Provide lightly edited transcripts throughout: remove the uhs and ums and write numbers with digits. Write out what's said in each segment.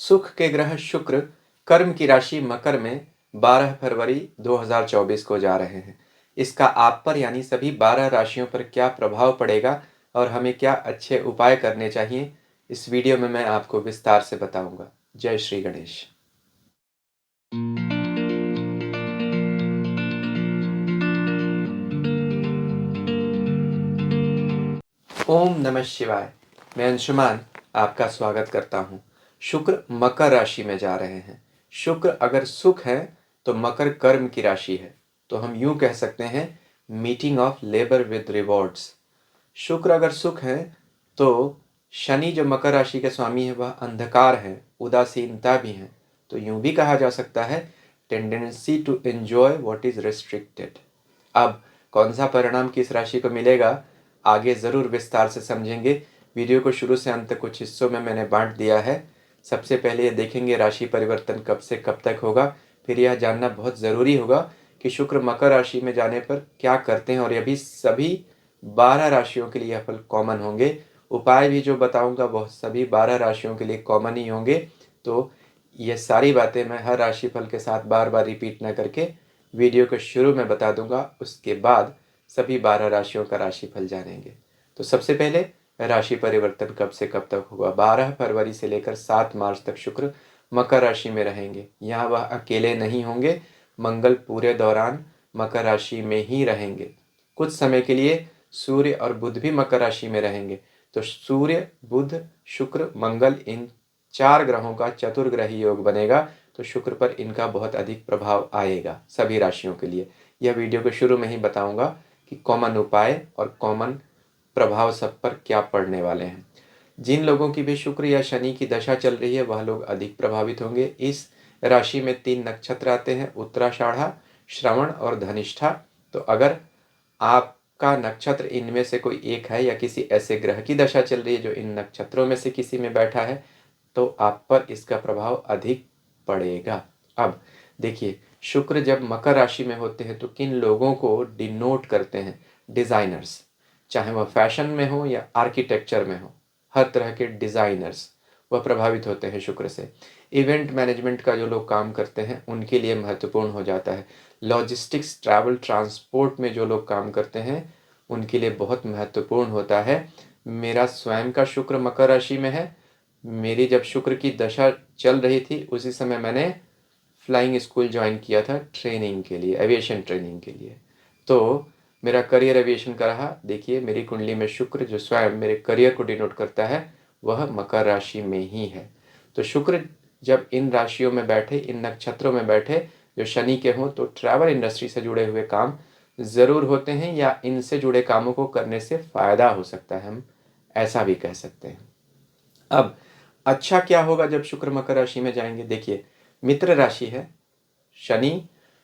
सुख के ग्रह शुक्र कर्म की राशि मकर में 12 फरवरी 2024 को जा रहे हैं। इसका आप पर यानी सभी 12 राशियों पर क्या प्रभाव पड़ेगा और हमें क्या अच्छे उपाय करने चाहिए, इस वीडियो में मैं आपको विस्तार से बताऊंगा। जय श्री गणेश। ओम नमः शिवाय। मैं अंशुमान आपका स्वागत करता हूँ। शुक्र मकर राशि में जा रहे हैं। शुक्र अगर सुख है तो मकर कर्म की राशि है, तो हम यूं कह सकते हैं meeting of labour with rewards. शुक्र अगर सुख है तो शनि जो मकर राशि के स्वामी है वह अंधकार है, उदासीनता भी है, तो यूं भी कहा जा सकता है tendency to enjoy what is restricted. अब कौन सा परिणाम किस राशि को मिलेगा आगे ज़रूर विस्तार से समझेंगे। वीडियो को शुरू से अंत तक कुछ हिस्सों में मैंने बांट दिया है। सबसे पहले ये देखेंगे राशि परिवर्तन कब से कब तक होगा, फिर यह जानना बहुत ज़रूरी होगा कि शुक्र मकर राशि में जाने पर क्या करते हैं, और यह भी सभी 12 राशियों के लिए यह फल कॉमन होंगे। उपाय भी जो बताऊंगा वह सभी 12 राशियों के लिए कॉमन ही होंगे। तो ये सारी बातें मैं हर राशि फल के साथ बार बार रिपीट न करके वीडियो के शुरू में बता दूंगा, उसके बाद सभी 12 राशियों का राशिफल जानेंगे। तो सबसे पहले राशि परिवर्तन कब से कब तक होगा। 12 फरवरी से लेकर 7 मार्च तक शुक्र मकर राशि में रहेंगे। यहाँ वह अकेले नहीं होंगे, मंगल पूरे दौरान मकर राशि में ही रहेंगे। कुछ समय के लिए सूर्य और बुध भी मकर राशि में रहेंगे। तो सूर्य बुध शुक्र मंगल इन 4 ग्रहों का चतुर्ग्रही योग बनेगा, तो शुक्र पर इनका बहुत अधिक प्रभाव आएगा सभी राशियों के लिए। यह वीडियो के शुरू में ही बताऊंगा कि कॉमन उपाय और कॉमन प्रभाव सब पर क्या पड़ने वाले हैं। जिन लोगों की भी शुक्र या शनि की दशा चल रही है वह लोग अधिक प्रभावित होंगे। इस राशि में 3 नक्षत्र आते हैं, उत्तराषाढ़ा, श्रवण और धनिष्ठा। तो अगर आपका नक्षत्र इनमें से कोई एक है या किसी ऐसे ग्रह की दशा चल रही है जो इन नक्षत्रों में से किसी में बैठा है, तो आप पर इसका प्रभाव अधिक पड़ेगा। अब देखिए, शुक्र जब मकर राशि में होते हैं तो किन लोगों को डिनोट करते हैं? डिज़ाइनर्स, चाहे वह फैशन में हो या आर्किटेक्चर में हो, हर तरह के डिज़ाइनर्स वह प्रभावित होते हैं शुक्र से। इवेंट मैनेजमेंट का जो लोग काम करते हैं उनके लिए महत्वपूर्ण हो जाता है। लॉजिस्टिक्स, ट्रैवल, ट्रांसपोर्ट में जो लोग काम करते हैं उनके लिए बहुत महत्वपूर्ण होता है। मेरा स्वयं का शुक्र मकर राशि में है। मेरी जब शुक्र की दशा चल रही थी उसी समय मैंने फ्लाइंग स्कूल ज्वाइन किया था ट्रेनिंग के लिए, एविएशन ट्रेनिंग के लिए। तो मेरा करियर एविएशन का रहा। देखिए, मेरी कुंडली में शुक्र जो स्वयं मेरे करियर को डिनोट करता है वह मकर राशि में ही है। तो शुक्र जब इन राशियों में बैठे, इन नक्षत्रों में बैठे जो शनि के हों, तो ट्रैवल इंडस्ट्री से जुड़े हुए काम ज़रूर होते हैं या इनसे जुड़े कामों को करने से फ़ायदा हो सकता है, हम ऐसा भी कह सकते हैं। अब अच्छा क्या होगा जब शुक्र मकर राशि में जाएंगे? देखिए, मित्र राशि है, शनि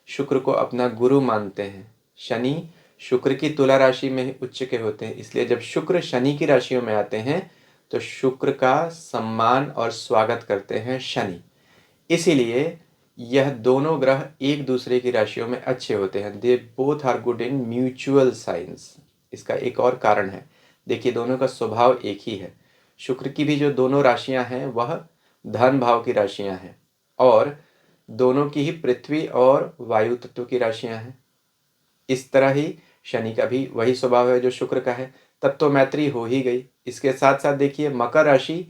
शुक्र को अपना गुरु मानते हैं। शनि शुक्र की तुला राशि में ही उच्च के होते हैं, इसलिए जब शुक्र शनि की राशियों में आते हैं तो शुक्र का सम्मान और स्वागत करते हैं शनि। इसीलिए यह दोनों ग्रह एक दूसरे की राशियों में अच्छे होते हैं। They both are good in mutual science. इसका एक और कारण है। देखिए, दोनों का स्वभाव एक ही है। शुक्र की भी जो दोनों राशियां हैं वह धन भाव की राशियां हैं, और दोनों की ही पृथ्वी और वायु तत्व की राशियां हैं। इस तरह ही शनि का भी वही स्वभाव है जो शुक्र का है। तब तो मैत्री हो ही गई। इसके साथ साथ देखिए, मकर राशि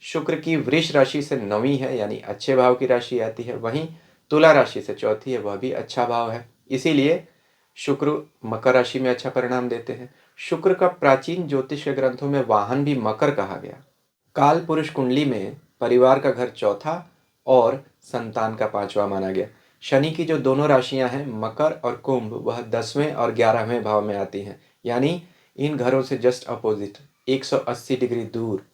शुक्र की वृष राशि से 9वीं है, यानी अच्छे भाव की राशि आती है। वहीं तुला राशि से 4थी है, वह भी अच्छा भाव है। इसीलिए शुक्र मकर राशि में अच्छा परिणाम देते हैं। शुक्र का प्राचीन ज्योतिष के ग्रंथों में वाहन भी मकर कहा गया। काल पुरुष कुंडली में परिवार का घर चौथा और संतान का 5वां माना गया। शनि की जो दोनों राशियां हैं मकर और कुंभ, वह 10वें और 11वें भाव में आती हैं, यानी इन घरों से जस्ट अपोजिट, 180 डिग्री दूर।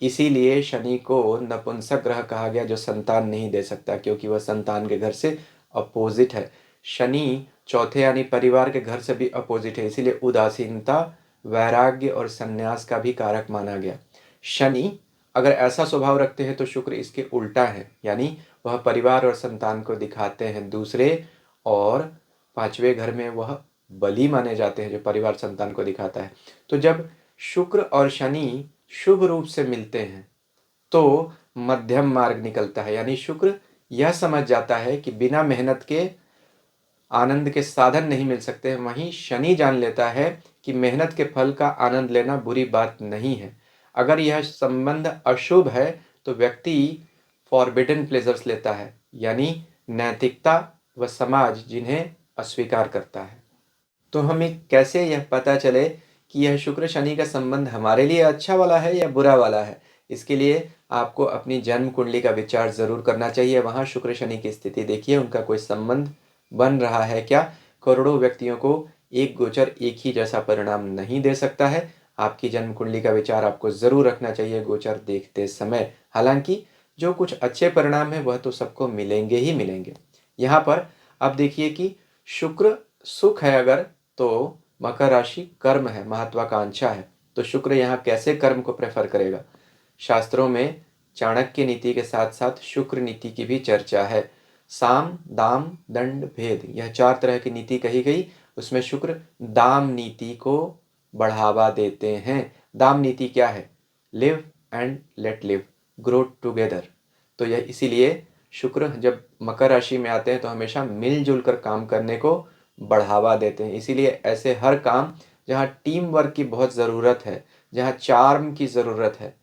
इसीलिए शनि को नपुंसक ग्रह कहा गया जो संतान नहीं दे सकता, क्योंकि वह संतान के घर से अपोजिट है। शनि चौथे यानी परिवार के घर से भी अपोजिट है, इसीलिए उदासीनता, वैराग्य और संन्यास का भी कारक माना गया। शनि अगर ऐसा स्वभाव रखते हैं तो शुक्र इसके उल्टा है, यानी वह परिवार और संतान को दिखाते हैं दूसरे, और 5वें घर में वह बलि माने जाते हैं जो परिवार संतान को दिखाता है। तो जब शुक्र और शनि शुभ रूप से मिलते हैं तो मध्यम मार्ग निकलता है। यानी शुक्र यह समझ जाता है कि बिना मेहनत के आनंद के साधन नहीं मिल सकते। वहीं शनि जान लेता है कि मेहनत के फल का आनंद लेना बुरी बात नहीं है। अगर यह संबंध अशुभ है तो व्यक्ति फॉरबिडन प्लेजर्स लेता है, यानी नैतिकता व समाज जिन्हें अस्वीकार करता है। तो हमें कैसे यह पता चले कि यह शुक्र शनि का संबंध हमारे लिए अच्छा वाला है या बुरा वाला है? इसके लिए आपको अपनी जन्म कुंडली का विचार जरूर करना चाहिए। वहाँ शुक्र शनि की स्थिति देखिए, उनका कोई संबंध बन रहा है क्या? करोड़ों व्यक्तियों को एक गोचर एक ही जैसा परिणाम नहीं दे सकता है। आपकी जन्म कुंडली का विचार आपको जरूर रखना चाहिए गोचर देखते समय। हालांकि जो कुछ अच्छे परिणाम है वह तो सबको मिलेंगे ही मिलेंगे। यहाँ पर अब देखिए कि शुक्र सुख है अगर, तो मकर राशि कर्म है, महत्वाकांक्षा है, तो शुक्र यहाँ कैसे कर्म को प्रेफर करेगा? शास्त्रों में चाणक्य नीति के साथ साथ शुक्र नीति की भी चर्चा है। साम दाम दंड भेद, यह 4 तरह की नीति कही गई। उसमें शुक्र दाम नीति को बढ़ावा देते हैं। दाम नीति क्या है? Live and let live, grow together. तो यह इसीलिए शुक्र जब मकर राशि में आते हैं तो हमेशा मिलजुल कर काम करने को बढ़ावा देते हैं। इसीलिए ऐसे हर काम जहाँ टीम वर्क की बहुत ज़रूरत है, जहाँ चार्म की ज़रूरत है,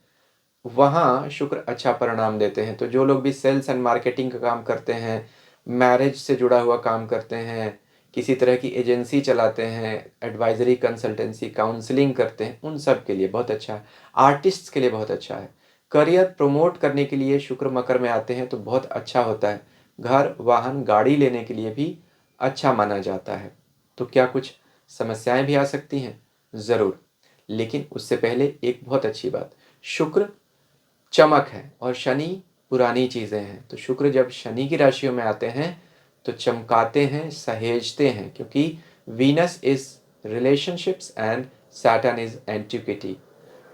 वहाँ शुक्र अच्छा परिणाम देते हैं। तो जो लोग भी सेल्स एंड मार्केटिंग का काम करते हैं, मैरिज से जुड़ा हुआ काम करते हैं, किसी तरह की एजेंसी चलाते हैं, एडवाइजरी कंसल्टेंसी काउंसलिंग करते हैं, उन सब के लिए बहुत अच्छा है। आर्टिस्ट्स के लिए बहुत अच्छा है। करियर प्रमोट करने के लिए शुक्र मकर में आते हैं तो बहुत अच्छा होता है। घर वाहन गाड़ी लेने के लिए भी अच्छा माना जाता है। तो क्या कुछ समस्याएं भी आ सकती हैं? ज़रूर, लेकिन उससे पहले एक बहुत अच्छी बात, शुक्र चमक है और शनि पुरानी चीज़ें हैं। तो शुक्र जब शनि की राशियों में आते हैं तो चमकाते हैं, सहेजते हैं, क्योंकि Venus is relationships and Saturn is antiquity.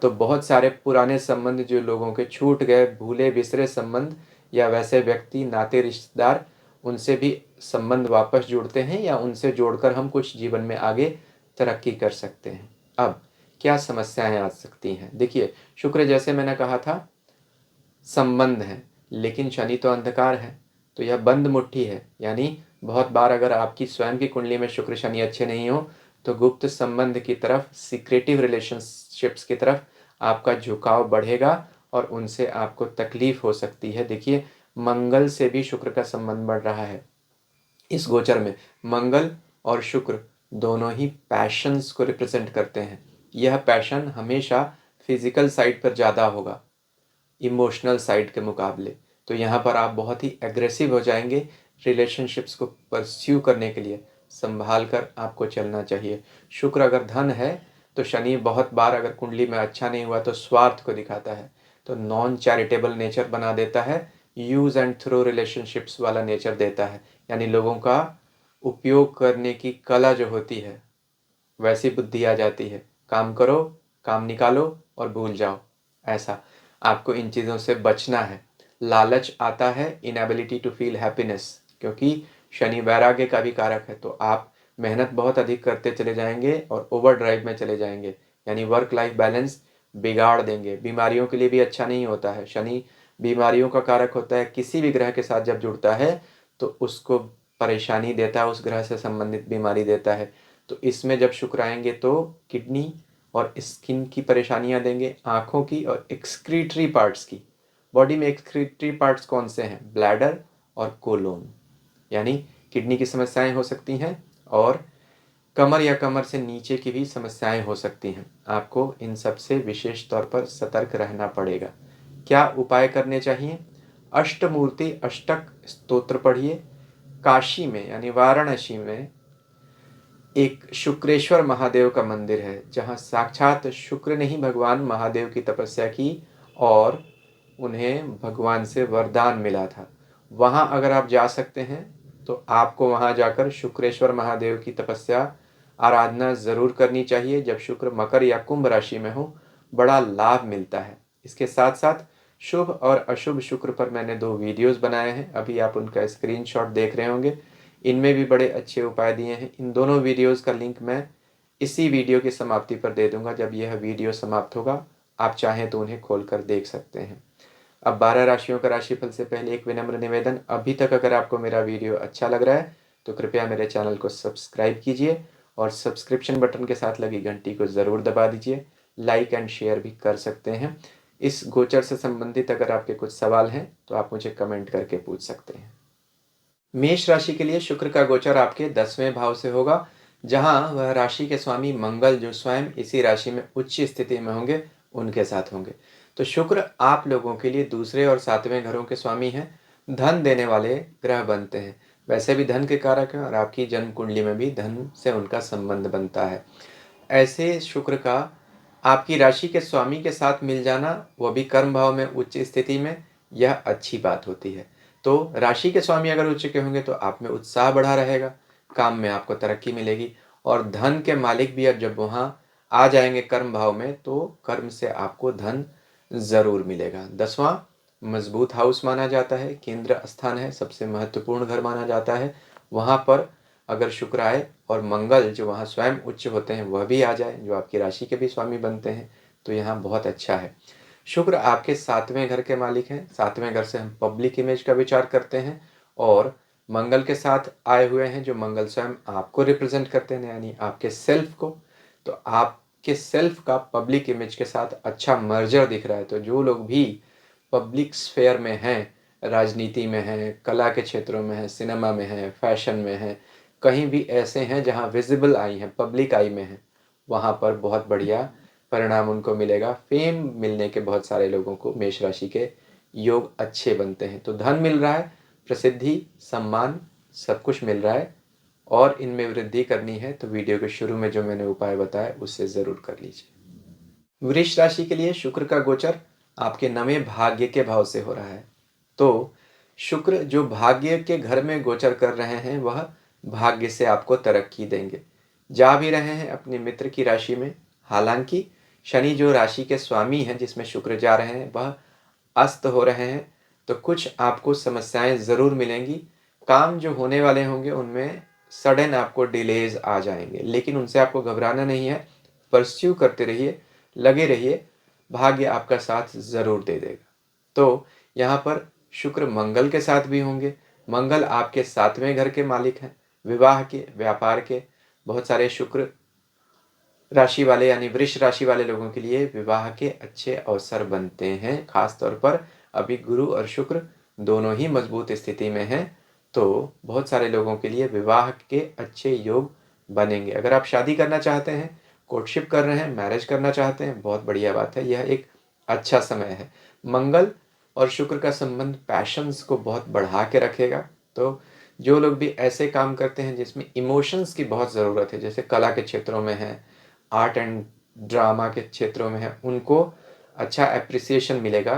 तो बहुत सारे पुराने संबंध जो लोगों के छूट गए, भूले बिसरे संबंध, या वैसे व्यक्ति नाते रिश्तेदार, उनसे भी संबंध वापस जुड़ते हैं या उनसे जोड़कर हम कुछ जीवन में आगे तरक्की कर सकते हैं। अब क्या समस्याएं आ सकती हैं? देखिए, शुक्र जैसे मैंने कहा था संबंध है, लेकिन शनि तो अंधकार है, तो यह बंद मुट्ठी है। यानी बहुत बार अगर आपकी स्वयं की कुंडली में शुक्र शनि अच्छे नहीं हो तो गुप्त संबंध की तरफ, सीक्रेटिव रिलेशनशिप्स की तरफ आपका झुकाव बढ़ेगा और उनसे आपको तकलीफ हो सकती है। देखिए, मंगल से भी शुक्र का संबंध बढ़ रहा है इस गोचर में। मंगल और शुक्र दोनों ही पैशंस को रिप्रेजेंट करते हैं। यह पैशन हमेशा फिजिकल साइड पर ज़्यादा होगा इमोशनल साइड के मुकाबले। तो यहाँ पर आप बहुत ही एग्रेसिव हो जाएंगे। रिलेशनशिप्स को परस्यू करने के लिए संभाल कर आपको चलना चाहिए। शुक्र अगर धन है तो शनि बहुत बार अगर कुंडली में अच्छा नहीं हुआ तो स्वार्थ को दिखाता है, तो नॉन चैरिटेबल नेचर बना देता है, यूज़ एंड थ्रो रिलेशनशिप्स वाला नेचर देता है। यानी लोगों का उपयोग करने की कला जो होती है वैसी बुद्धि आ जाती है। काम करो, काम निकालो और भूल जाओ। ऐसा आपको इन चीज़ों से बचना है। लालच आता है, इनएबिलिटी टू फील हैप्पीनेस, क्योंकि शनि वैराग्य का भी कारक है। तो आप मेहनत बहुत अधिक करते चले जाएंगे और ओवर ड्राइव में चले जाएंगे, यानी वर्क लाइफ बैलेंस बिगाड़ देंगे। बीमारियों के लिए भी अच्छा नहीं होता है। शनि बीमारियों का कारक होता है। किसी भी ग्रह के साथ जब जुड़ता है तो उसको परेशानी देता है, उस ग्रह से संबंधित बीमारी देता है। तो इसमें जब शुक्र आएंगे तो किडनी और स्किन की परेशानियां देंगे, आँखों की और एक्सक्रीटरी पार्ट्स की। बॉडी में एक्सक्रीटरी पार्ट्स कौन से हैं? ब्लैडर और कोलोन। यानी किडनी की समस्याएं हो सकती हैं और कमर या कमर से नीचे की भी समस्याएं हो सकती हैं। आपको इन सब से विशेष तौर पर सतर्क रहना पड़ेगा। क्या उपाय करने चाहिए? अष्टमूर्ति अष्टक स्तोत्र पढ़िए। काशी में यानी वाराणसी में एक शुक्रेश्वर महादेव का मंदिर है, जहाँ साक्षात शुक्र ने ही भगवान महादेव की तपस्या की और उन्हें भगवान से वरदान मिला था। वहाँ अगर आप जा सकते हैं तो आपको वहाँ जाकर शुक्रेश्वर महादेव की तपस्या आराधना ज़रूर करनी चाहिए। जब शुक्र मकर या कुंभ राशि में हो बड़ा लाभ मिलता है। इसके साथ साथ शुभ और अशुभ शुक्र पर मैंने 2 वीडियोस बनाए हैं, अभी आप उनका स्क्रीनशॉट देख रहे होंगे। इनमें भी बड़े अच्छे उपाय दिए हैं। इन दोनों वीडियोस का लिंक मैं इसी वीडियो की समाप्ति पर दे दूंगा। जब यह वीडियो समाप्त होगा आप चाहें तो उन्हें खोलकर देख सकते हैं। अब 12 राशियों का राशिफल से पहले एक विनम्र निवेदन, अभी तक अगर आपको मेरा वीडियो अच्छा लग रहा है तो कृपया मेरे चैनल को सब्सक्राइब कीजिए और सब्सक्रिप्शन बटन के साथ लगी घंटी को ज़रूर दबा दीजिए। लाइक एंड शेयर भी कर सकते हैं। इस गोचर से संबंधित अगर आपके कुछ सवाल हैं तो आप मुझे कमेंट करके पूछ सकते हैं। मेष राशि के लिए शुक्र का गोचर आपके 10वें भाव से होगा, जहां वह राशि के स्वामी मंगल जो स्वयं इसी राशि में उच्च स्थिति में होंगे, उनके साथ होंगे। तो शुक्र आप लोगों के लिए दूसरे और 7वें घरों के स्वामी हैं, धन देने वाले ग्रह बनते हैं। वैसे भी धन के कारक हैं और आपकी जन्म कुंडली में भी धन से उनका संबंध बनता है। ऐसे शुक्र का आपकी राशि के स्वामी के साथ मिल जाना, वो भी कर्म भाव में उच्च स्थिति में, यह अच्छी बात होती है। तो राशि के स्वामी अगर उच्च के होंगे तो आप में उत्साह बढ़ा रहेगा, काम में आपको तरक्की मिलेगी और धन के मालिक भी अब जब वहाँ आ जाएंगे कर्म भाव में तो कर्म से आपको धन ज़रूर मिलेगा। 10वां मजबूत हाउस माना जाता है, केंद्र स्थान है, सबसे महत्वपूर्ण घर माना जाता है। वहाँ पर अगर शुक्र आए और मंगल जो वहाँ स्वयं उच्च होते हैं वह भी आ जाए, जो आपकी राशि के भी स्वामी बनते हैं, तो यहाँ बहुत अच्छा है। शुक्र आपके 7वें घर के मालिक हैं। 7वें घर से हम पब्लिक इमेज का विचार करते हैं और मंगल के साथ आए हुए हैं जो मंगल स्वयं आपको रिप्रेजेंट करते हैं, यानी आपके सेल्फ को। तो आपके सेल्फ का पब्लिक इमेज के साथ अच्छा मर्जर दिख रहा है। तो जो लोग भी पब्लिक स्फेयर में हैं, राजनीति में हैं, कला के क्षेत्रों में हैं, सिनेमा में हैं, फैशन में हैं, कहीं भी ऐसे हैं जहाँ विजिबल आई हैं, पब्लिक आई में हैं, वहाँ पर बहुत बढ़िया परिणाम उनको मिलेगा। फेम मिलने के बहुत सारे लोगों को मेष राशि के योग अच्छे बनते हैं। तो धन मिल रहा है, प्रसिद्धि, सम्मान, सब कुछ मिल रहा है और इनमें वृद्धि करनी है तो वीडियो के शुरू में जो मैंने उपाय बताया उससे ज़रूर कर लीजिए। वृष राशि के लिए शुक्र का गोचर आपके 9वें भाग्य के भाव से हो रहा है। तो शुक्र जो भाग्य के घर में गोचर कर रहे हैं वह भाग्य से आपको तरक्की देंगे। जा भी रहे हैं अपने मित्र की राशि में। हालांकि शनि जो राशि के स्वामी हैं जिसमें शुक्र जा रहे हैं वह अस्त हो रहे हैं, तो कुछ आपको समस्याएं ज़रूर मिलेंगी। काम जो होने वाले होंगे उनमें सडन आपको डिलेज आ जाएंगे, लेकिन उनसे आपको घबराना नहीं है। परस्यू करते रहिए, लगे रहिए, भाग्य आपका साथ ज़रूर दे देगा। तो यहाँ पर शुक्र मंगल के साथ भी होंगे। मंगल आपके 7वें घर के मालिक हैं, विवाह के, व्यापार के। बहुत सारे शुक्र राशि वाले यानी वृष राशि वाले लोगों के लिए विवाह के अच्छे अवसर बनते हैं। खास तौर पर अभी गुरु और शुक्र दोनों ही मजबूत स्थिति में हैं, तो बहुत सारे लोगों के लिए विवाह के अच्छे योग बनेंगे। अगर आप शादी करना चाहते हैं, कोर्टशिप कर रहे हैं, मैरिज करना चाहते हैं, बहुत बढ़िया बात है, यह एक अच्छा समय है। मंगल और शुक्र का संबंध पैशंस को बहुत बढ़ा के रखेगा। तो जो लोग भी ऐसे काम करते हैं जिसमें इमोशंस की बहुत ज़रूरत है, जैसे कला के क्षेत्रों में है, आर्ट एंड ड्रामा के क्षेत्रों में है, उनको अच्छा एप्रिसिएशन मिलेगा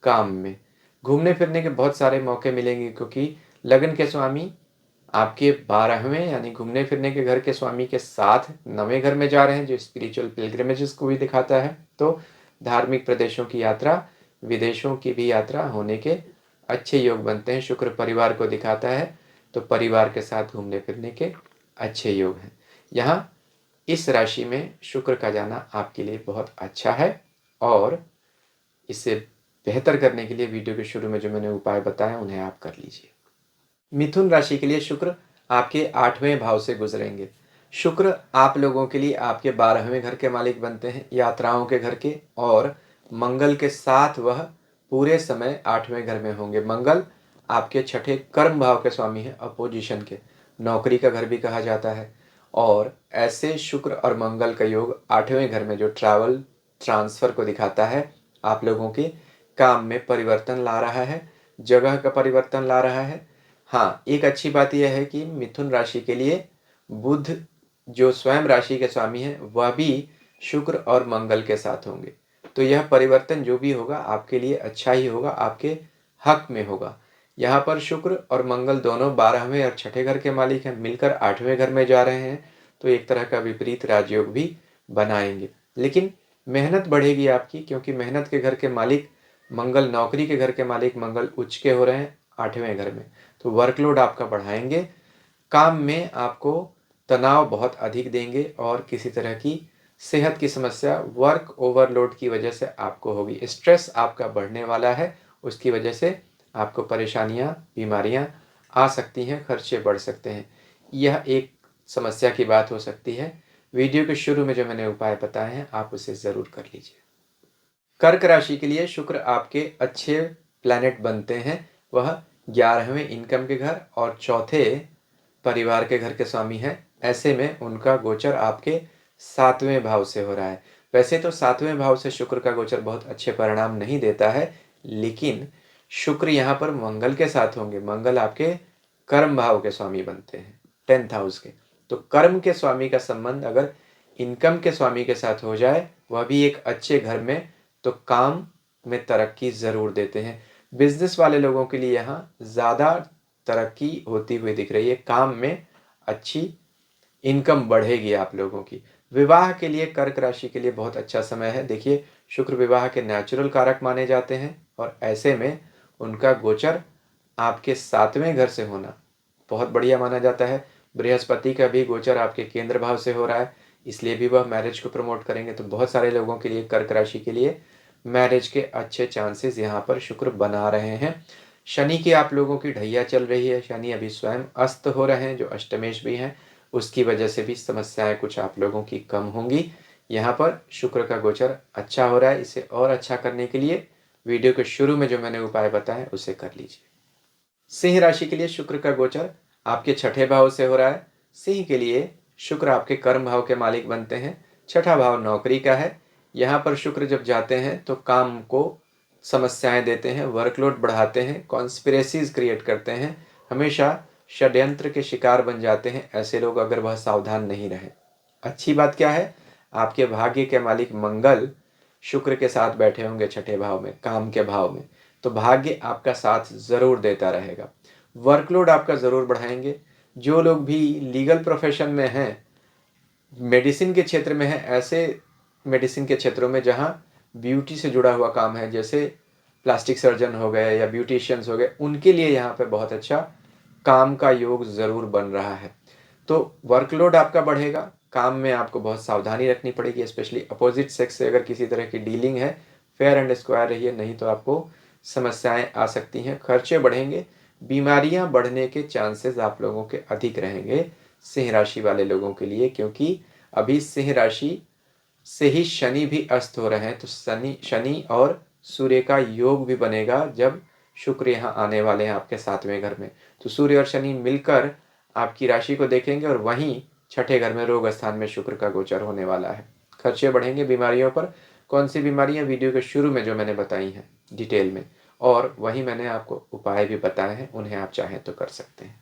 काम में। घूमने फिरने के बहुत सारे मौके मिलेंगे क्योंकि लगन के स्वामी आपके 12वें यानी घूमने फिरने के घर के स्वामी के साथ 9वें घर में जा रहे हैं, जो स्पिरिचुअल पिलग्रिमेजेस को भी दिखाता है। तो धार्मिक प्रदेशों की यात्रा, विदेशों की भी यात्रा होने के अच्छे योग बनते हैं। शुक्र परिवार को दिखाता है, तो परिवार के साथ घूमने फिरने के अच्छे योग हैं। यहाँ इस राशि में शुक्र का जाना आपके लिए बहुत अच्छा है और इसे बेहतर करने के लिए वीडियो के शुरू में जो मैंने उपाय बताए उन्हें आप कर लीजिए। मिथुन राशि के लिए शुक्र आपके 8वें भाव से गुजरेंगे। शुक्र आप लोगों के लिए आपके 12वें घर के मालिक बनते हैं, यात्राओं के घर के, और मंगल के साथ वह पूरे समय 8वें घर में होंगे। मंगल आपके 6ठे कर्म भाव के स्वामी हैं, अपोजिशन के, नौकरी का घर भी कहा जाता है। और ऐसे शुक्र और मंगल का योग 8वें घर में जो ट्रैवल ट्रांसफ़र को दिखाता है, आप लोगों के काम में परिवर्तन ला रहा है, जगह का परिवर्तन ला रहा है। हाँ, एक अच्छी बात यह है कि मिथुन राशि के लिए बुध जो स्वयं राशि के स्वामी हैं वह भी शुक्र और मंगल के साथ होंगे। तो यह परिवर्तन जो भी होगा आपके लिए अच्छा ही होगा, आपके हक में होगा। यहाँ पर शुक्र और मंगल दोनों 12वें और 6ठे घर के मालिक हैं, मिलकर 8वें घर में जा रहे हैं, तो एक तरह का विपरीत राजयोग भी बनाएंगे। लेकिन मेहनत बढ़ेगी आपकी, क्योंकि मेहनत के घर के मालिक मंगल, नौकरी के घर के मालिक मंगल उच्च के हो रहे हैं 8वें घर में, तो वर्कलोड आपका बढ़ाएंगे। काम में आपको तनाव बहुत अधिक देंगे और किसी तरह की सेहत की समस्या वर्क ओवरलोड की वजह से आपको होगी। स्ट्रेस आपका बढ़ने वाला है, उसकी वजह से आपको परेशानियाँ, बीमारियाँ आ सकती हैं, खर्चे बढ़ सकते हैं। यह एक समस्या की बात हो सकती है। वीडियो के शुरू में जो मैंने उपाय बताए हैं, आप उसे ज़रूर कर लीजिए। कर्क राशि के लिए शुक्र आपके अच्छे प्लैनेट बनते हैं। वह 11वें इनकम के घर और चौथे परिवार के घर के स्वामी हैं। ऐसे में उनका गोचर आपके 7वें भाव से हो रहा है। वैसे तो 7वें भाव से शुक्र का गोचर बहुत अच्छे परिणाम नहीं देता है, लेकिन शुक्र यहाँ पर मंगल के साथ होंगे। मंगल आपके कर्म भाव के स्वामी बनते हैं, 10th हाउस के। तो कर्म के स्वामी का संबंध अगर इनकम के स्वामी के साथ हो जाए, वह भी एक अच्छे घर में, तो काम में तरक्की ज़रूर देते हैं। बिजनेस वाले लोगों के लिए यहाँ ज़्यादा तरक्की होती हुई दिख रही है। काम में अच्छी इनकम बढ़ेगी आप लोगों की। विवाह के लिए कर्क राशि के लिए बहुत अच्छा समय है। देखिए, शुक्र विवाह के नेचुरल कारक माने जाते हैं और ऐसे में उनका गोचर आपके 7वें घर से होना बहुत बढ़िया माना जाता है। बृहस्पति का भी गोचर आपके केंद्र भाव से हो रहा है, इसलिए भी वह मैरिज को प्रमोट करेंगे। तो बहुत सारे लोगों के लिए, कर्क राशि के लिए मैरिज के अच्छे चांसेस यहाँ पर शुक्र बना रहे हैं। शनि की आप लोगों की ढैया चल रही है। शनि अभी स्वयं अस्त हो रहे हैं, जो अष्टमेश भी हैं। उसकी वजह से भी समस्याएं कुछ आप लोगों की कम होंगी। यहाँ पर शुक्र का गोचर अच्छा हो रहा है। इसे और अच्छा करने के लिए वीडियो के शुरू में जो मैंने उपाय बताए उसे कर लीजिए। सिंह राशि के लिए शुक्र का गोचर आपके 6ठे भाव से हो रहा है। सिंह के लिए शुक्र आपके कर्म भाव के मालिक बनते हैं। 6ठा भाव नौकरी का है। यहाँ पर शुक्र जब जाते हैं तो काम को समस्याएं देते हैं, वर्कलोड बढ़ाते हैं, कॉन्स्पिरेसीज क्रिएट करते हैं, हमेशा षड्यंत्र के शिकार बन जाते हैं ऐसे लोग, अगर वह सावधान नहीं रहे। अच्छी बात क्या है, आपके भाग्य के मालिक मंगल शुक्र के साथ बैठे होंगे 6ठे भाव में, काम के भाव में, तो भाग्य आपका साथ ज़रूर देता रहेगा। वर्कलोड आपका ज़रूर बढ़ाएंगे। जो लोग भी लीगल प्रोफेशन में हैं, मेडिसिन के क्षेत्र में हैं, ऐसे मेडिसिन के क्षेत्रों में जहाँ ब्यूटी से जुड़ा हुआ काम है, जैसे प्लास्टिक सर्जन हो गए या ब्यूटिशियंस हो गए, उनके लिए यहाँ पे बहुत अच्छा काम का योग ज़रूर बन रहा है। तो वर्कलोड आपका बढ़ेगा। काम में आपको बहुत सावधानी रखनी पड़ेगी, स्पेशली अपोजिट सेक्स से अगर किसी तरह की डीलिंग है, फेयर एंड स्क्वायर रहिए, नहीं तो आपको समस्याएं आ सकती हैं, खर्चे बढ़ेंगे, बीमारियां बढ़ने के चांसेस आप लोगों के अधिक रहेंगे सिंह राशि वाले लोगों के लिए, क्योंकि अभी सिंह राशि से ही शनि भी अस्त हो रहे हैं। तो शनि और सूर्य का योग भी बनेगा जब शुक्र यहाँ आने वाले हैं आपके 7वें घर में। तो सूर्य और शनि मिलकर आपकी राशि को देखेंगे और वहीं 6ठे घर में रोग स्थान में शुक्र का गोचर होने वाला है। खर्चे बढ़ेंगे बीमारियों पर। कौन सी बीमारियां, वीडियो के शुरू में जो मैंने बताई हैं डिटेल में, और वहीं मैंने आपको उपाय भी बताए हैं, उन्हें आप चाहें तो कर सकते हैं।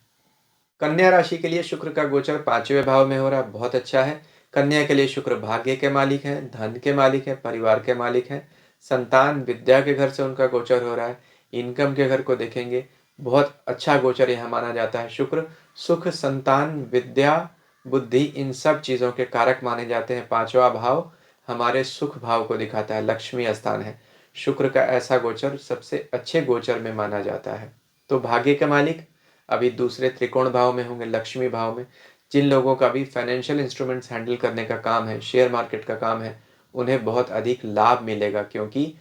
कन्या राशि के लिए शुक्र का गोचर 5वें भाव में हो रहा है, बहुत अच्छा है। कन्या के लिए शुक्र भाग्य के मालिक हैं, धन के मालिक हैं, परिवार के मालिक हैं। संतान विद्या के घर से उनका गोचर हो रहा है। इनकम के घर को देखेंगे, बहुत अच्छा गोचर यहाँ माना जाता है। शुक्र सुख, संतान, विद्या, बुद्धि, इन सब चीज़ों के कारक माने जाते हैं। 5वां भाव हमारे सुख भाव को दिखाता है, लक्ष्मी स्थान है। शुक्र का ऐसा गोचर सबसे अच्छे गोचर में माना जाता है। तो भाग्य के मालिक अभी दूसरे त्रिकोण भाव में होंगे, लक्ष्मी भाव में। जिन लोगों का भी फाइनेंशियल इंस्ट्रूमेंट्स हैंडल करने का काम है, शेयर मार्केट का काम है, उन्हें बहुत अधिक लाभ मिलेगा, क्योंकि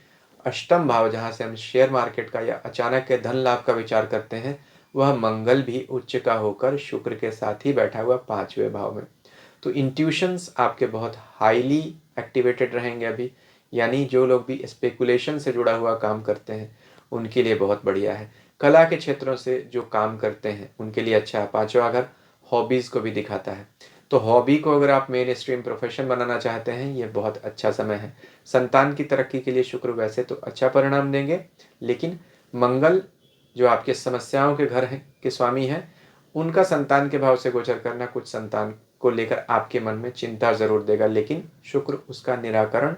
अष्टम भाव जहाँ से हम शेयर मार्केट का या अचानक के धन लाभ का विचार करते हैं, वह मंगल भी उच्च का होकर शुक्र के साथ ही बैठा हुआ 5वें भाव में। तो इंट्यूशंस आपके बहुत हाईली एक्टिवेटेड रहेंगे अभी। यानी जो लोग भी स्पेकुलेशन से जुड़ा हुआ काम करते हैं उनके लिए बहुत बढ़िया है। कला के क्षेत्रों से जो काम करते हैं उनके लिए अच्छा है। 5वां घर हॉबीज़ को भी दिखाता है, तो हॉबी को अगर आप मेन स्ट्रीम प्रोफेशन बनाना चाहते हैं, ये बहुत अच्छा समय है। संतान की तरक्की के लिए शुक्र वैसे तो अच्छा परिणाम देंगे, लेकिन मंगल जो आपके समस्याओं के घर हैं के स्वामी हैं, उनका संतान के भाव से गोचर करना कुछ संतान को लेकर आपके मन में चिंता ज़रूर देगा, लेकिन शुक्र उसका निराकरण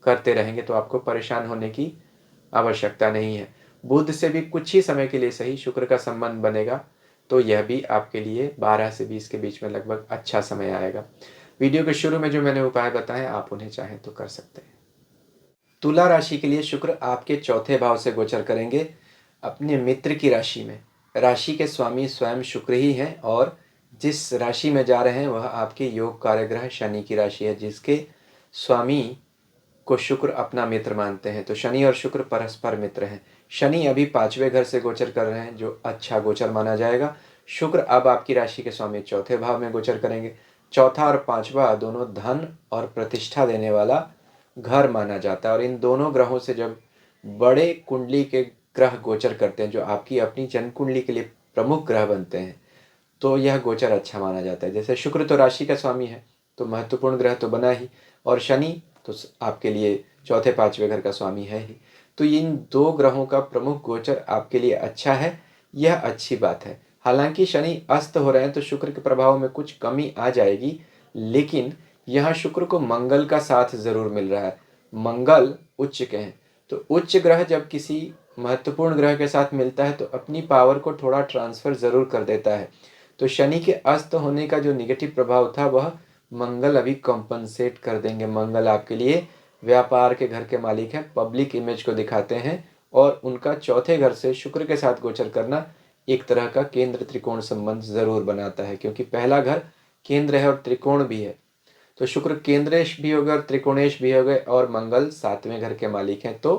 करते रहेंगे, तो आपको परेशान होने की आवश्यकता नहीं है। बुध से भी कुछ ही समय के लिए सही शुक्र का संबंध बनेगा, तो यह भी आपके लिए 12 से 20 के बीच में लगभग अच्छा समय आएगा। वीडियो के शुरू में जो मैंने उपाय बताए, आप उन्हें चाहें तो कर सकते हैं। तुला राशि के लिए शुक्र आपके 4थे भाव से गोचर करेंगे अपने मित्र की राशि में। राशि के स्वामी स्वयं शुक्र ही हैं, और जिस राशि में जा रहे हैं वह आपके योग कार्यग्रह शनि की राशि है, जिसके स्वामी को शुक्र अपना मित्र मानते हैं। तो शनि और शुक्र परस्पर मित्र हैं। शनि अभी 5वें घर से गोचर कर रहे हैं, जो अच्छा गोचर माना जाएगा। शुक्र अब आपकी राशि के स्वामी 4थे भाव में गोचर करेंगे। चौथा और 5वां दोनों धन और प्रतिष्ठा देने वाला घर माना जाता है, और इन दोनों ग्रहों से जब बड़े कुंडली के ग्रह गोचर करते हैं, जो आपकी अपनी जन्म कुंडली के लिए प्रमुख ग्रह बनते हैं, तो यह गोचर अच्छा माना जाता है। जैसे शुक्र तो राशि का स्वामी है, तो महत्वपूर्ण ग्रह तो बना ही, और शनि तो आपके लिए 4थे 5वें घर का स्वामी है ही। तो इन दो ग्रहों का प्रमुख गोचर आपके लिए अच्छा है, यह अच्छी बात है। हालांकि शनि अस्त हो रहे हैं तो शुक्र के प्रभाव में कुछ कमी आ जाएगी, लेकिन यहाँ शुक्र को मंगल का साथ जरूर मिल रहा है। मंगल उच्च के हैं, तो उच्च ग्रह जब किसी महत्वपूर्ण ग्रह के साथ मिलता है तो अपनी पावर को थोड़ा ट्रांसफर जरूर कर देता है। तो शनि के अस्त होने का जो निगेटिव प्रभाव था वह मंगल अभी कॉम्पनसेट कर देंगे। मंगल आपके लिए व्यापार के घर के मालिक हैं, पब्लिक इमेज को दिखाते हैं, और उनका 4थे घर से शुक्र के साथ गोचर करना एक तरह का केंद्र त्रिकोण संबंध जरूर बनाता है, क्योंकि पहला घर केंद्र है और त्रिकोण भी है। तो शुक्र केंद्रेश भी हो गए और त्रिकोणेश भी हो गए, और मंगल 7वें घर के मालिक हैं, तो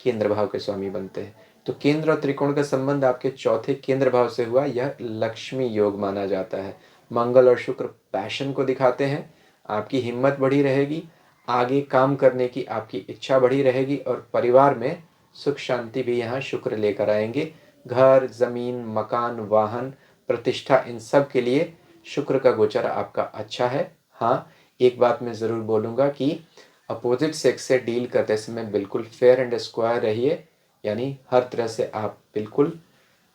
केंद्र भाव के स्वामी बनते हैं। तो केंद्र और त्रिकोण का संबंध आपके 4थे केंद्र भाव से हुआ, यह लक्ष्मी योग माना जाता है। मंगल और शुक्र पैशन को दिखाते हैं, आपकी हिम्मत बढ़ी रहेगी, आगे काम करने की आपकी इच्छा बढ़ी रहेगी, और परिवार में सुख शांति भी यहाँ शुक्र लेकर आएंगे। घर, जमीन, मकान, वाहन, प्रतिष्ठा, इन सब के लिए शुक्र का गोचर आपका अच्छा है। हाँ, एक बात मैं ज़रूर बोलूँगा कि अपोजिट सेक्स से डील करते समय बिल्कुल फेयर एंड स्क्वायर रहिए, यानी हर तरह से आप बिल्कुल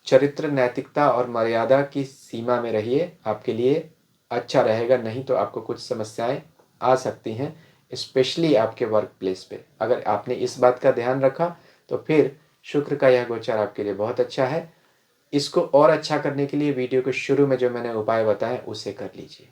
चरित्र, नैतिकता और मर्यादा की सीमा में रहिए, आपके लिए अच्छा रहेगा। नहीं तो आपको कुछ समस्याएं आ सकती हैं, स्पेशली आपके वर्क प्लेस पे। अगर आपने इस बात का ध्यान रखा तो फिर शुक्र का यह गोचर आपके लिए बहुत अच्छा है। इसको और अच्छा करने के लिए वीडियो के शुरू में जो मैंने उपाय बताए उसे कर लीजिए।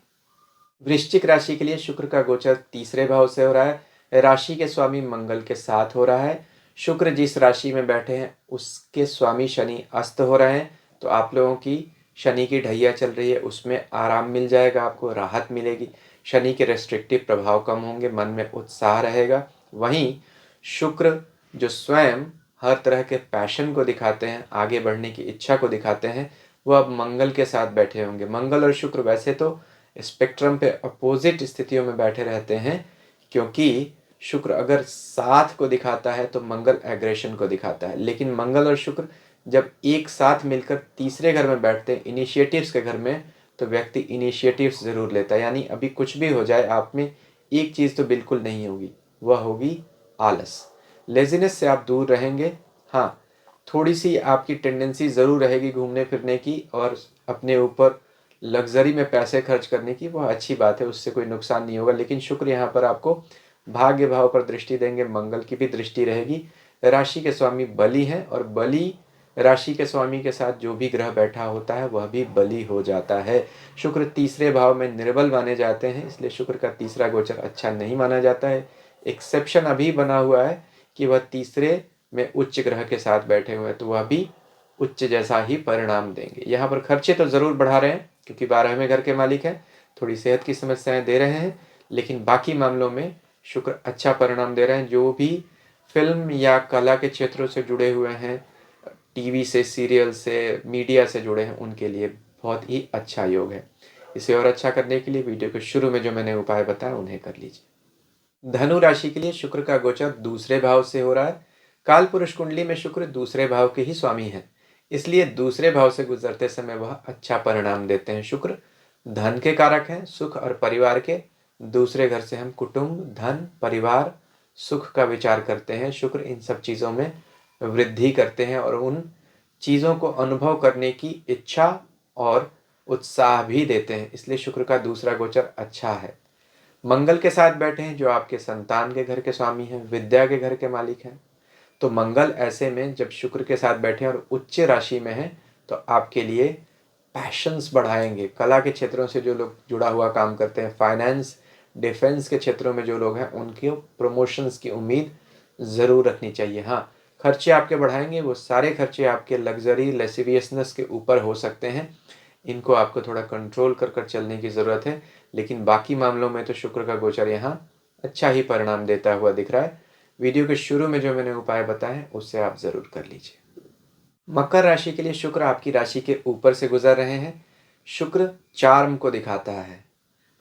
वृश्चिक राशि के लिए शुक्र का गोचर 3रे भाव से हो रहा है, राशि के स्वामी मंगल के साथ हो रहा है। शुक्र जिस राशि में बैठे हैं उसके स्वामी शनि अस्त हो रहे हैं, तो आप लोगों की शनि की ढैया चल रही है, उसमें आराम मिल जाएगा, आपको राहत मिलेगी। शनि के रेस्ट्रिक्टिव प्रभाव कम होंगे, मन में उत्साह रहेगा। वहीं शुक्र जो स्वयं हर तरह के पैशन को दिखाते हैं, आगे बढ़ने की इच्छा को दिखाते हैं, वह अब मंगल के साथ बैठे होंगे। मंगल और शुक्र वैसे तो स्पेक्ट्रम पे अपोजिट स्थितियों में बैठे रहते हैं, क्योंकि शुक्र अगर साथ को दिखाता है तो मंगल एग्रेशन को दिखाता है, लेकिन मंगल और शुक्र जब एक साथ मिलकर 3रे घर में बैठते हैं, इनिशिएटिव्स के घर में, तो व्यक्ति इनिशिएटिव्स जरूर लेता है। यानी अभी कुछ भी हो जाए, आप में एक चीज़ तो बिल्कुल नहीं होगी, वह होगी आलस। लेजीनेस से आप दूर रहेंगे। हाँ, थोड़ी सी आपकी टेंडेंसी ज़रूर रहेगी घूमने फिरने की और अपने ऊपर लग्जरी में पैसे खर्च करने की, वह अच्छी बात है, उससे कोई नुकसान नहीं होगा। लेकिन शुक्र यहाँ पर आपको भाग्य भाव पर दृष्टि देंगे, मंगल की भी दृष्टि रहेगी। राशि के स्वामी बलि हैं, और बलि राशि के स्वामी के साथ जो भी ग्रह बैठा होता है वह भी बलि हो जाता है। शुक्र 3रे भाव में निर्बल माने जाते हैं, इसलिए शुक्र का 3रा गोचर अच्छा नहीं माना जाता है। एक्सेप्शन अभी बना हुआ है कि वह 3रे में उच्च ग्रह के साथ बैठे हुए हैं, तो वह भी उच्च जैसा ही परिणाम देंगे। यहाँ पर खर्चे तो ज़रूर बढ़ा रहे हैं, क्योंकि 12वें घर के मालिक हैं, थोड़ी सेहत की समस्याएं दे रहे हैं, लेकिन बाकी मामलों में शुक्र अच्छा परिणाम दे रहे हैं। जो भी फिल्म या कला के क्षेत्रों से जुड़े हुए हैं, टीवी से, सीरियल से, मीडिया से जुड़े हैं, उनके लिए बहुत ही अच्छा योग है। इसे और अच्छा करने के लिए वीडियो के शुरू में जो मैंने उपाय बताया उन्हें कर लीजिए। धनु राशि के लिए शुक्र का गोचर 2रे भाव से हो रहा है। काल पुरुष कुंडली में शुक्र 2रे भाव के ही स्वामी है, इसलिए 2रे भाव से गुजरते समय वह अच्छा परिणाम देते हैं। शुक्र धन के कारक हैं, सुख और परिवार के। 2रे घर से हम कुटुंब, धन, परिवार, सुख का विचार करते हैं। शुक्र इन सब चीज़ों में वृद्धि करते हैं और उन चीज़ों को अनुभव करने की इच्छा और उत्साह भी देते हैं, इसलिए शुक्र का 2रा गोचर अच्छा है। मंगल के साथ बैठे हैं, जो आपके संतान के घर के स्वामी हैं, विद्या के घर के मालिक हैं। तो मंगल ऐसे में जब शुक्र के साथ बैठे और उच्च राशि में हैं, तो आपके लिए पैशंस बढ़ाएंगे। कला के क्षेत्रों से जो लोग जुड़ा हुआ काम करते हैं, फाइनेंस, डिफेंस के क्षेत्रों में जो लोग हैं, उनके प्रमोशंस की उम्मीद ज़रूर रखनी चाहिए। हाँ, खर्चे आपके बढ़ाएंगे, वो सारे खर्चे आपके लग्जरी, लेसिवियसनेस के ऊपर हो सकते हैं। इनको आपको थोड़ा कंट्रोल कर कर चलने की ज़रूरत है, लेकिन बाकी मामलों में तो शुक्र का गोचर यहाँ अच्छा ही परिणाम देता हुआ दिख रहा है। वीडियो के शुरू में जो मैंने उपाय बताए हैं उससे आप ज़रूर कर लीजिए। मकर राशि के लिए शुक्र आपकी राशि के ऊपर से गुजर रहे हैं। शुक्र चार्म को दिखाता है,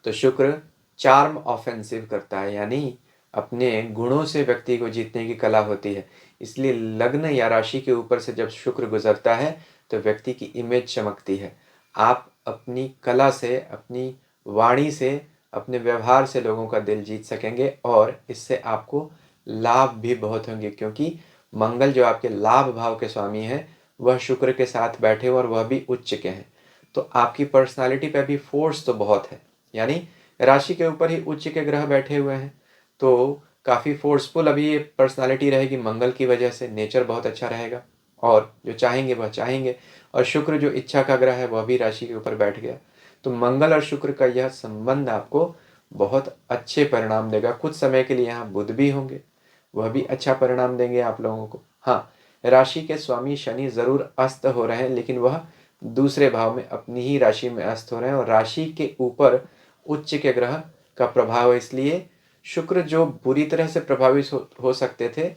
तो शुक्र चार्म ऑफेंसिव करता है, यानी अपने गुणों से व्यक्ति को जीतने की कला होती है। इसलिए लग्न या राशि के ऊपर से जब शुक्र गुजरता है तो व्यक्ति की इमेज चमकती है। आप अपनी कला से, अपनी वाणी से, अपने व्यवहार से लोगों का दिल जीत सकेंगे और इससे आपको लाभ भी बहुत होंगे, क्योंकि मंगल जो आपके लाभ भाव के स्वामी हैं वह शुक्र के साथ बैठे और वह भी उच्च के हैं। तो आपकी पर्सनालिटी पे भी फोर्स तो बहुत है, यानी राशि के ऊपर ही उच्च के ग्रह बैठे हुए हैं तो काफ़ी फोर्सफुल अभी ये पर्सनालिटी रहेगी। मंगल की वजह से नेचर बहुत अच्छा रहेगा और जो चाहेंगे वह चाहेंगे। और शुक्र जो इच्छा का ग्रह है वह भी राशि के ऊपर बैठ गया, तो मंगल और शुक्र का यह संबंध आपको बहुत अच्छे परिणाम देगा। कुछ समय के लिए यहाँ बुध भी होंगे, वह भी अच्छा परिणाम देंगे आप लोगों को। हाँ, राशि के स्वामी शनि ज़रूर अस्त हो रहे हैं, लेकिन वह दूसरे भाव में अपनी ही राशि में अस्त हो रहे हैं और राशि के ऊपर उच्च के ग्रह का प्रभाव है। इसलिए शुक्र जो बुरी तरह से प्रभावित हो सकते थे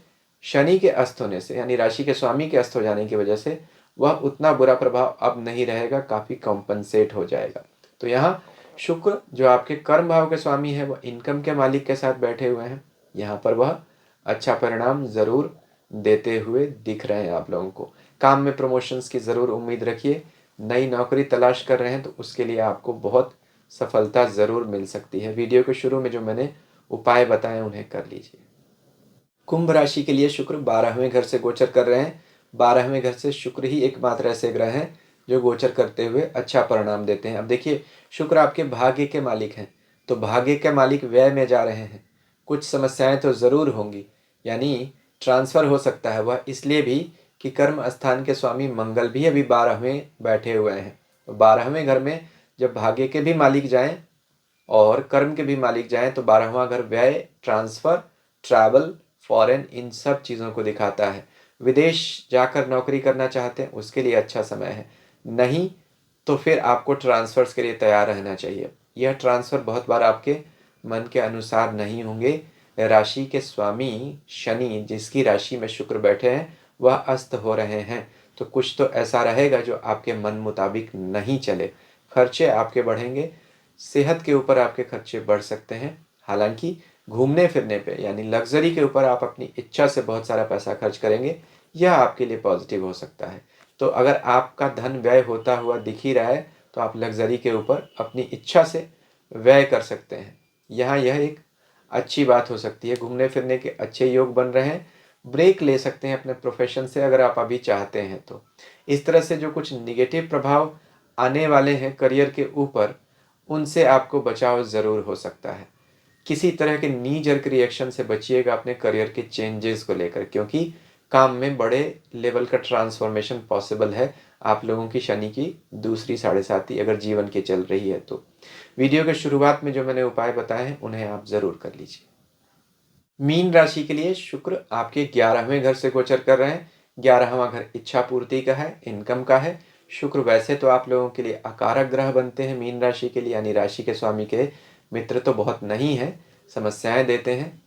शनि के अस्त होने से, यानी राशि के स्वामी के अस्त हो जाने की वजह से, वह उतना बुरा प्रभाव अब नहीं रहेगा, काफ़ी कॉम्पनसेट हो जाएगा। तो यहाँ शुक्र जो आपके कर्म भाव के स्वामी है वह इनकम के मालिक के साथ बैठे हुए हैं, यहाँ पर वह अच्छा परिणाम ज़रूर देते हुए दिख रहे हैं आप लोगों को। काम में प्रमोशंस की ज़रूर उम्मीद रखिए। नई नौकरी तलाश कर रहे हैं तो उसके लिए आपको बहुत सफलता ज़रूर मिल सकती है। वीडियो के शुरू में जो मैंने उपाय बताए उन्हें कर लीजिए। कुंभ राशि के लिए शुक्र 12वें घर से गोचर कर रहे हैं। 12वें घर से शुक्र ही एकमात्र ऐसे ग्रह हैं जो गोचर करते हुए अच्छा परिणाम देते हैं। अब देखिए, शुक्र आपके भाग्य के मालिक हैं, तो भाग्य के मालिक व्यय में जा रहे हैं। कुछ समस्याएं तो ज़रूर होंगी, यानी ट्रांसफ़र हो सकता है, वह इसलिए भी कि कर्म स्थान के स्वामी मंगल भी अभी 12वें बैठे हुए हैं। तो 12वें घर में जब भाग्य के भी मालिक जाएं और कर्म के भी मालिक जाएं तो 12वां घर व्यय, ट्रांसफ़र, ट्रैवल, फॉरेन, इन सब चीज़ों को दिखाता है। विदेश जाकर नौकरी करना चाहते हैं उसके लिए अच्छा समय है, नहीं तो फिर आपको ट्रांसफ़र्स के लिए तैयार रहना चाहिए। यह ट्रांसफ़र बहुत बार आपके मन के अनुसार नहीं होंगे। राशि के स्वामी शनि जिसकी राशि में शुक्र बैठे हैं वह अस्त हो रहे हैं, तो कुछ तो ऐसा रहेगा जो आपके मन मुताबिक नहीं चले। खर्चे आपके बढ़ेंगे, सेहत के ऊपर आपके खर्चे बढ़ सकते हैं। हालांकि घूमने फिरने पे यानी लग्जरी के ऊपर आप अपनी इच्छा से बहुत सारा पैसा खर्च करेंगे, यह आपके लिए पॉजिटिव हो सकता है। तो अगर आपका धन व्यय होता हुआ दिख ही रहा है तो आप लग्जरी के ऊपर अपनी इच्छा से व्यय कर सकते हैं। यहाँ यह एक अच्छी बात हो सकती है। घूमने फिरने के अच्छे योग बन रहे हैं। ब्रेक ले सकते हैं अपने प्रोफेशन से अगर आप अभी चाहते हैं तो। इस तरह से जो कुछ निगेटिव प्रभाव आने वाले हैं करियर के ऊपर, उनसे आपको बचाव ज़रूर हो सकता है। किसी तरह के नी जर्क रिएक्शन से बचिएगा अपने करियर के चेंजेस को लेकर, क्योंकि काम में बड़े लेवल का ट्रांसफॉर्मेशन पॉसिबल है आप लोगों की शनि की दूसरी साढ़े साती अगर जीवन की चल रही है तो। वीडियो के शुरुआत में जो मैंने उपाय बताए हैं उन्हें आप ज़रूर कर लीजिए। मीन राशि के लिए शुक्र आपके 11वें घर से गोचर कर रहे हैं। 11वां घर इच्छा पूर्ति का है, इनकम का है। शुक्र वैसे तो आप लोगों के लिए अकारक ग्रह बनते हैं मीन राशि के लिए, यानी राशि के स्वामी के मित्र तो बहुत नहीं है, समस्याएं देते हैं,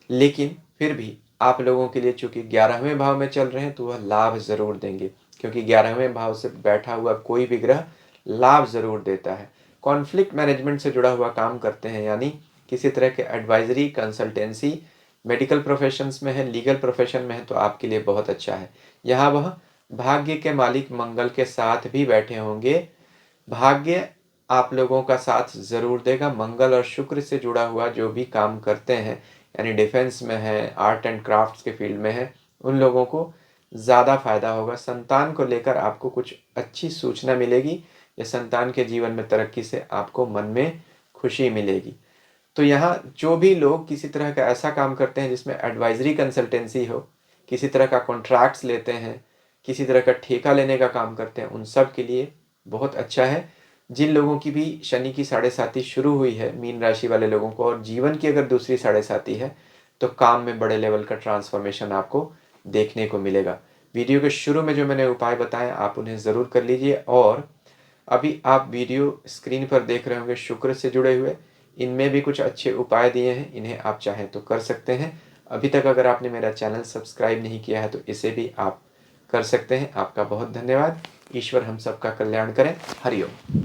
लेकिन फिर भी आप लोगों के लिए चूंकि 11वें भाव में चल रहे हैं तो वह लाभ ज़रूर देंगे, क्योंकि 11वें भाव से बैठा हुआ कोई भी ग्रह लाभ ज़रूर देता है। कॉन्फ्लिक्ट मैनेजमेंट से जुड़ा हुआ काम करते हैं, यानी किसी तरह के एडवाइजरी, कंसल्टेंसी, मेडिकल प्रोफेशंस में है, लीगल प्रोफेशन में है तो आपके लिए बहुत अच्छा है। यहाँ वह भाग्य के मालिक मंगल के साथ भी बैठे होंगे। भाग्य आप लोगों का साथ ज़रूर देगा। मंगल और शुक्र से जुड़ा हुआ जो भी काम करते हैं, यानी डिफेंस में है, आर्ट एंड क्राफ्ट्स के फील्ड में है, उन लोगों को ज़्यादा फायदा होगा। संतान को लेकर आपको कुछ अच्छी सूचना मिलेगी या संतान के जीवन में तरक्की से आपको मन में खुशी मिलेगी। तो यहाँ जो भी लोग किसी तरह का ऐसा काम करते हैं जिसमें एडवाइजरी कंसल्टेंसी हो, किसी तरह का कॉन्ट्रैक्ट्स लेते हैं, किसी तरह का ठेका लेने का काम करते हैं, उन सब के लिए बहुत अच्छा है। जिन लोगों की भी शनि की साढ़े साती शुरू हुई है, मीन राशि वाले लोगों को, और जीवन की अगर दूसरी साढ़े साती है तो काम में बड़े लेवल का ट्रांसफॉर्मेशन आपको देखने को मिलेगा। वीडियो के शुरू में जो मैंने उपाय बताए आप उन्हें ज़रूर कर लीजिए। और अभी आप वीडियो स्क्रीन पर देख रहे होंगे शुक्र से जुड़े हुए, इनमें भी कुछ अच्छे उपाय दिए हैं, इन्हें आप चाहें तो कर सकते हैं। अभी तक अगर आपने मेरा चैनल सब्सक्राइब नहीं किया है तो इसे भी आप कर सकते हैं। आपका बहुत धन्यवाद। ईश्वर हम सबका कल्याण करें। हरि ओम।